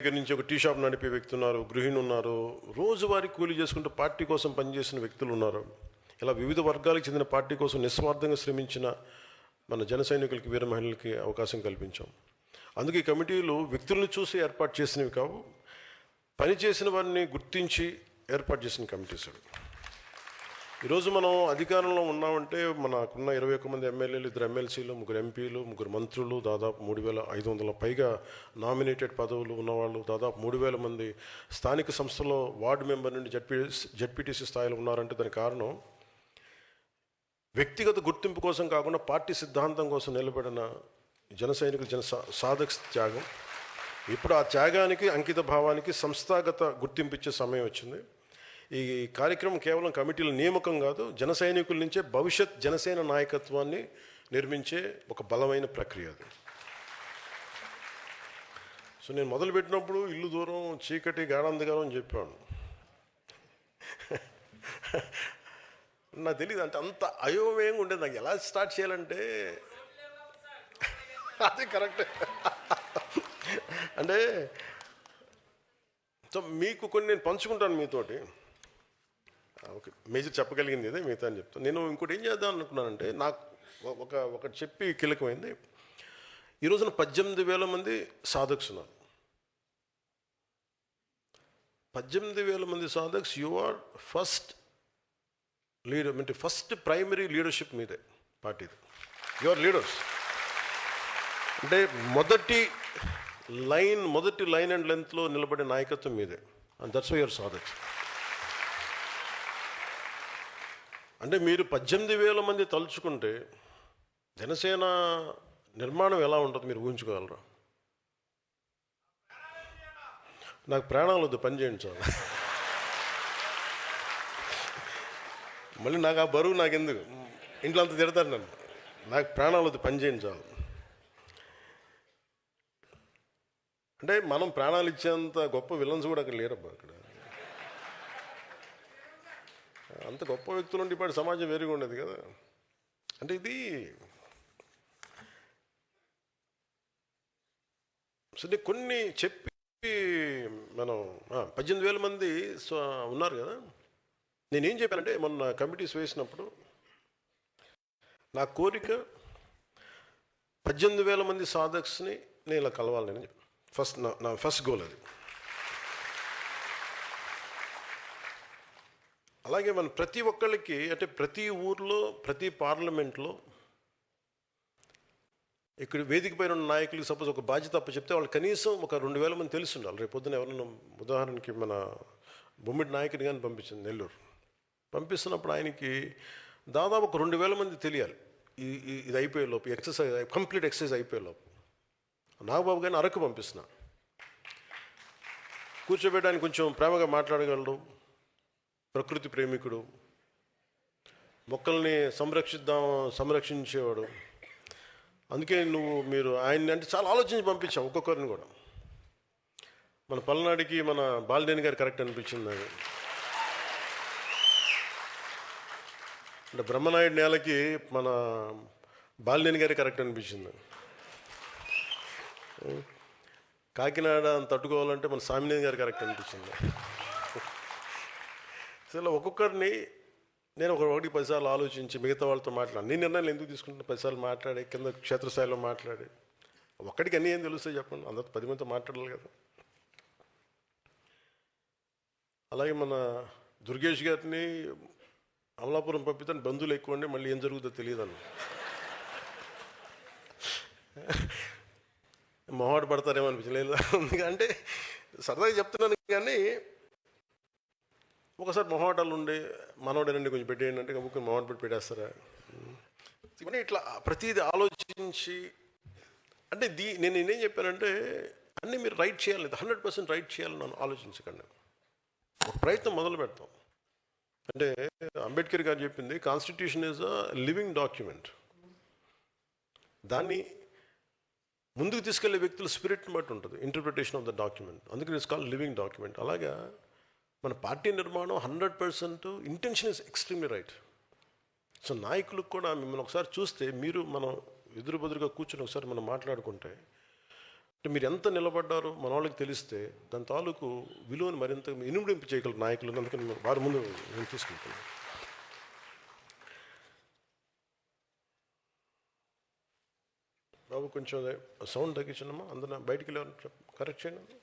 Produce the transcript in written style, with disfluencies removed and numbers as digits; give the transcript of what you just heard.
దగ్గర నుంచి ఒక టీ షాప్ నడిపే వ్యక్తి ఉన్నారు, గృహిణి ఉన్నారు, రోజువారీ కూలీ చేసుకుంటూ పార్టీ కోసం పనిచేసిన వ్యక్తులు ఉన్నారు. ఇలా వివిధ వర్గాలకు చెందిన పార్టీ కోసం నిస్వార్థంగా శ్రమించిన మన జన సైనికులకి, వీర మహిళలకి అవకాశం కల్పించాం. అందుకే ఈ కమిటీలు వ్యక్తులను చూసి ఏర్పాటు చేసినవి కావు, పనిచేసిన వారిని గుర్తించి ఏర్పాటు చేసిన కమిటీస్ అవి. ఈరోజు మనం అధికారంలో ఉన్నామంటే మనకున్న 21 మంది ఎమ్మెల్యేలు, 2 ఎమ్మెల్సీలు, 3 ఎంపీలు, 3 మంత్రులు, దాదాపు 3,500 పైగా నామినేటెడ్ పదవులు ఉన్నవాళ్ళు, దాదాపు 3,000 మంది స్థానిక సంస్థలో వార్డు మెంబర్ నుండి జడ్పీటీసీ స్థాయిలో ఉన్నారంటే దానికి కారణం వ్యక్తిగత గుర్తింపు కోసం కాకుండా పార్టీ సిద్ధాంతం కోసం నిలబడిన జన సైనికులు, సాధక త్యాగం. ఇప్పుడు ఆ త్యాగానికి, అంకిత భావానికి సంస్థాగత గుర్తింపు ఇచ్చే సమయం వచ్చింది. ఈ కార్యక్రమం కేవలం కమిటీల నియామకం కాదు, జన సైనికుల నుంచే భవిష్యత్ జనసేన నాయకత్వాన్ని నిర్మించే ఒక బలమైన ప్రక్రియ అది. సో నేను మొదలుపెట్టినప్పుడు ఇల్లు దూరం, చీకటి, గాఢాంధకారం అని చెప్పాను. నాకు తెలియదు, అంటే అంత అయోమయంగా ఉండేది. నాకు ఎలా స్టార్ట్ చేయాలంటే అదే కరెక్ట్. అంటే సో మీకు కొన్ని నేను పంచుకుంటాను మీతోటి. ఓకే, మేజర్ చెప్పగలిగింది ఇదే, మిగతా అని చెప్తాను. నేను ఇంకోటి ఏం చేద్దాం అనుకున్నానంటే, నాకు ఒకటి చెప్పి కీలకమైంది. ఈ రోజున 18,000 మంది సాధక్స్ ఉన్నారు. 18,000 మంది సాధక్స్. యు ఆర్ ఫస్ట్ లీడర్, అంటే ఫస్ట్ ప్రైమరీ లీడర్షిప్ మీదే పార్టీది. You are leaders. అంటే మొదటి లైన్ అండ్ లెంత్లో నిలబడే నాయకత్వం మీదే. అండ్ దట్స్ వై యువర్ సాధక్స్. అంటే మీరు 18,000 మంది తలుచుకుంటే జనసేన నిర్మాణం ఎలా ఉంటుంది మీరు ఊహించుకోగలరా? నాకు ప్రాణాలు వద్దు, పని చేయండి చాలు. మళ్ళీ నాకు ఆ బరువు నాకెందుకు, ఇంట్లో అంత తిడతారు నన్ను. నాకు ప్రాణాలు వద్దు, పని చేయండి చాలు. అంటే మనం ప్రాణాలు ఇచ్చేంత గొప్ప విలన్స్ కూడా అక్కడ లేరబ్బా. అక్కడ అంత గొప్ప వ్యక్తులు ఉంటే ఇప్పుడు సమాజం వేరుగా ఉండేది కదా. అంటే ఇది సో కొన్ని చెప్పి మనం 18,000 మంది ఉన్నారు కదా. నేనేం చెప్పానంటే, మొన్న కమిటీస్ వేసినప్పుడు నా కోరిక 18,000 మంది సాధక్స్ని నేను ఇలా కలవాలని చెప్పి నా ఫస్ట్ గోల్ అది. అలాగే మనం ప్రతి ఒక్కళ్ళకి, అంటే ప్రతి ఊర్లో, ప్రతి పార్లమెంట్లో, ఇక్కడ వేదిక పైన ఉన్న నాయకులకి సపోజ్ ఒక బాధ్యత అప్ప చెప్తే వాళ్ళు కనీసం ఒక 2,000 మంది తెలిసి ఉండాలి. రేపు పొద్దున ఎవరైనా, ఉదాహరణకి మన బొమ్మిడి నాయకుని కానీ పంపించింది నెల్లూరు, పంపిస్తున్నప్పుడు ఆయనకి దాదాపు ఒక 2,000 మంది తెలియాలి. ఇది అయిపోయే లోపు, కంప్లీట్ ఎక్సర్సైజ్ అయిపోయే లోపు. నాగబాబు గారిని అరకు పంపిస్తున్నా, కూర్చోబెట్టడానికి కొంచెం ప్రేమగా మాట్లాడగలడు, ప్రకృతి ప్రేమికుడు, మొక్కల్ని సంరక్షించేవాడు. అందుకే మీరు ఆయన్ని అంటే చాలా ఆలోచించి పంపించాం ఒక్కొక్కరిని కూడా. మన పల్నాడికి మన బాలినేని గారు కరెక్ట్ అనిపించింది నాకు. అంటే బ్రహ్మనాయుడు నేలకి మన బాలినేని గారి కరెక్ట్ అనిపించింది. కాకినాడ తట్టుకోవాలంటే మన సామినేని గారు కరెక్ట్ అనిపించింది. అసలు ఒక్కొక్కరిని నేను ఒకటి 10 సార్లు ఆలోచించి మిగతా వాళ్ళతో మాట్లాడి, నీ నిర్ణయాలు ఎందుకు తీసుకుంటున్నా 10 సార్లు మాట్లాడి, కింద క్షేత్రస్థాయిలో మాట్లాడి, ఒక్కడికి అన్నీ ఏం తెలుస్తాయి చెప్పండి, అందరితో 10 మందితో మాట్లాడాలి కదా. అలాగే మన దుర్గేష్ గారిని అమలాపురం పంపితే బంధువులు ఎక్కువ ఉండి మళ్ళీ ఏం జరుగుతుందో తెలియదు అన్న, మొహాట పడతారేమో అనిపించలేదు. అంటే సరదాగా చెప్తున్నాను కానీ ఒకసారి మొహాటాలు ఉండే మనోడేనండి కొంచెం పెట్టేయండి అంటే ముఖ్యం మొహాట పెట్టి పెట్టేస్తారా. ఇవన్నీ ఇట్లా ప్రతిదీ ఆలోచించి, అంటే నేనేం చెప్పానంటే, అన్నీ మీరు రైట్ చేయాలి, 100% రైట్ చేయాలని నన్ను ఆలోచించకండి. ఒక ప్రయత్నం మొదలు పెడతాం. అంటే అంబేద్కర్ గారు చెప్పింది, constitution is a living document. దాన్ని ముందుకు తీసుకెళ్లే వ్యక్తుల స్పిరిట్ని బట్టి ఉంటుంది ఇంటర్ప్రిటేషన్ ఆఫ్ ద డాక్యుమెంట్. అందుకని ఇట్స్ కాల్డ్ లివింగ్ డాక్యుమెంట్. అలాగా మన పార్టీ నిర్మాణం 100% intention is extremely right. So నాయకులకు కూడా మిమ్మల్ని ఒకసారి చూస్తే, మీరు మనం ఎదురుబెదురుగా కూర్చొని ఒకసారి మనం మాట్లాడుకుంటే, అంటే మీరు ఎంత నిలబడ్డారో మన వాళ్ళకి తెలిస్తే దాని తాలూకు విలువను మరింత ఇనుమడింపు చేయగలరు నాయకులు. అందుకని వారి ముందు నేను తీసుకుంటున్నాను. బాబు కొంచెం సౌండ్ తగ్గించండమ్మా. అందులో బయటికి వెళ్ళి కరెక్ట్ చేయండి.